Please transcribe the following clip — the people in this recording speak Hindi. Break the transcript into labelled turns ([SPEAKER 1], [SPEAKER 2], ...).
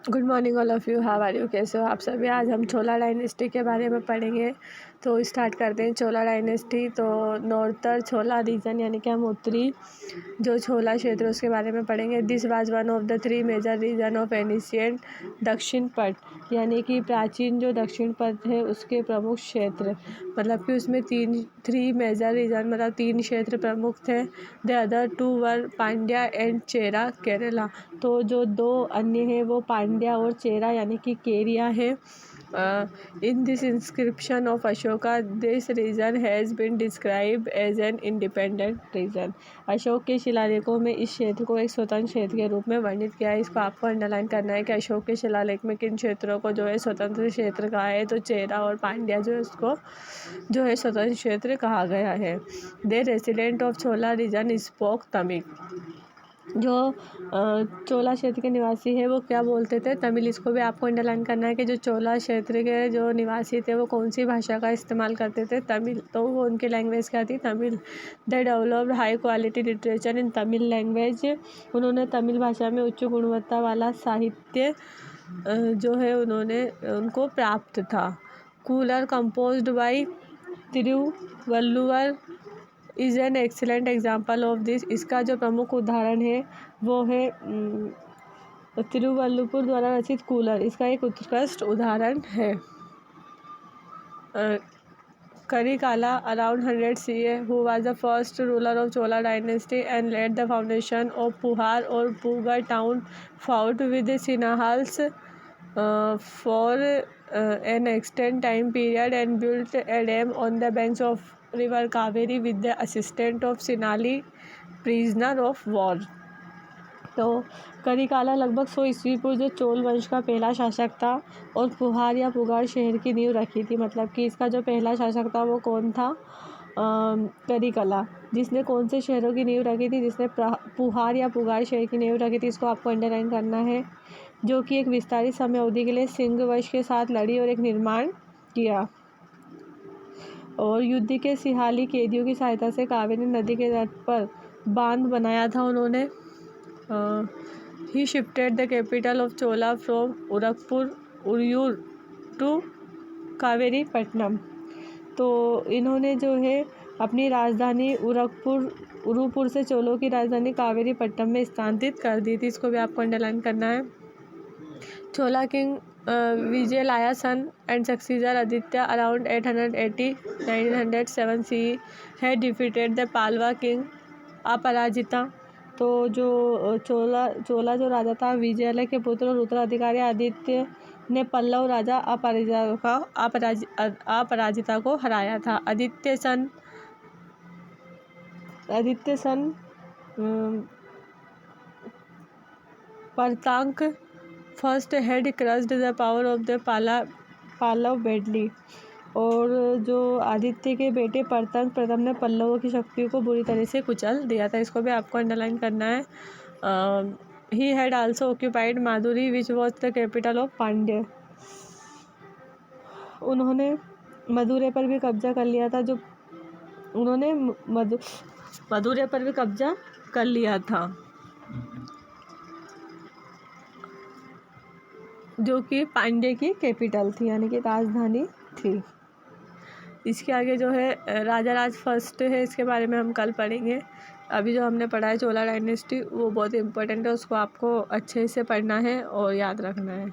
[SPEAKER 1] Good morning all of you, how are you, कैसे हो आप सभी। आज हम चोला डायनेस्टी के बारे में पढ़ेंगे। तो स्टार्ट करते हैं। चोला डायनेस्टी तो नॉर्थर चोला रीजन यानी कि हम उत्तरी जो छोला क्षेत्र उसके बारे में पढ़ेंगे। This was one of the 3 major region of ancient Dakshinapatha यानी कि प्राचीन जो दक्षिण पट है उसके प्रमुख क्षेत्र, मतलब कि उसमें 3 मेजर रीजन मतलब 3 क्षेत्र प्रमुख थे। The other 2 were Pandya and Chera Kerala. तो जो 2 अन्य हैं वो पांड्या और चेरा यानी कि केरिया है। In this inscription of Ashoka this region has been described as an independent region. Ashoka के शिलालेखों में इस क्षेत्र को एक स्वतंत्र क्षेत्र के रूप में वर्णित किया है। इसको आपको अंडरलाइन करना है कि अशोक के शिलालेख में किन क्षेत्रों को जो है स्वतंत्र क्षेत्र कहा है। तो चेरा और पांड्या जो है उसको जो है स्वतंत्र क्षेत्र कहा गया है। They resident of Chola region spoke Tamil. जो चोला क्षेत्र के निवासी है वो क्या बोलते थे, तमिल। इसको भी आपको अंडरलाइन करना है कि जो चोला क्षेत्र के जो निवासी थे वो कौन सी भाषा का इस्तेमाल करते थे, तमिल। तो वो उनकी लैंग्वेज क्या थी, Tamil. They developed high quality literature in Tamil language. उन्होंने तमिल भाषा में उच्च गुणवत्ता वाला साहित्य जो है उन्होंने उनको प्राप्त था। Cooler composed by Thiruvalluvar is an excellent example of this. इसका जो प्रमुख उदाहरण है वो है तिरुवल्लुपुर द्वारा रचित कूलर। इसका एक उत्कृष्ट उदाहरण है। Karikala around 100 CE who was the first ruler of Chola dynasty and laid the foundation of Puhar or Pugar town, fought with the Sinhals for an extended time period and built a dam on the banks of river Kaveri with the assistance of Sinhali prisoner of war। तो करिकाला लगभग 100 ईस्वी पूर्व जो चोल वंश का पहला शासक था और पुहार या पुगार शहर की नींव रखी थी। मतलब कि इसका जो पहला शासक था वो कौन था, करिकाला। जिसने कौन से शहरों की नींव रखी थी, जिसने पुहार या पुगार शहर की नींव रखी थी, इसको आपको अंडरलाइन करना है। जो कि एक विस्तारित समय अवधि के लिए सिंह वंश के साथ लड़ी और एक निर्माण किया और युद्ध के सिहाली कैदियों की सहायता से कावेरी नदी के तट पर बांध बनाया था उन्होंने। He shifted the capital of Chola from Uraiyur to Kaveripattinam. तो इन्होंने जो है अपनी राजधानी उरुपुर से चोलों की राजधानी कावेरी पट्टनम में स्थानांतरित कर दी थी। इसको भी आपको अंडरलाइन करना है। Chola king Vijayalaya son and successor Aditya around 880-907 CE had defeated the Pallava king Aparajita. तो जो चोला जो राजा था विजयालय के पुत्र और उत्तराधिकारी आदित्य ने पल्लव राजा अपराजिता को हराया था। Aditya son Parantaka first had crushed the power of the Pallava badly. और जो आदित्य के बेटे परतंग प्रथम ने पल्लवों की शक्तियों को बुरी तरह से कुचल दिया था। इसको भी आपको अंडरलाइन करना है। He had also occupied Madhuri which was the capital of Pandya. उन्होंने मदुरै पर भी कब्जा कर लिया था। जो उन्होंने मदुरै पर भी कब्जा कर लिया था जो कि पांड्य की कैपिटल थी यानी कि राजधानी थी। इसके आगे जो है राजा राज फर्स्ट है, इसके बारे में हम कल पढ़ेंगे। अभी जो हमने पढ़ा है चोला डायनेस्टी वो बहुत इंपॉर्टेंट है, उसको आपको अच्छे से पढ़ना है और याद रखना है।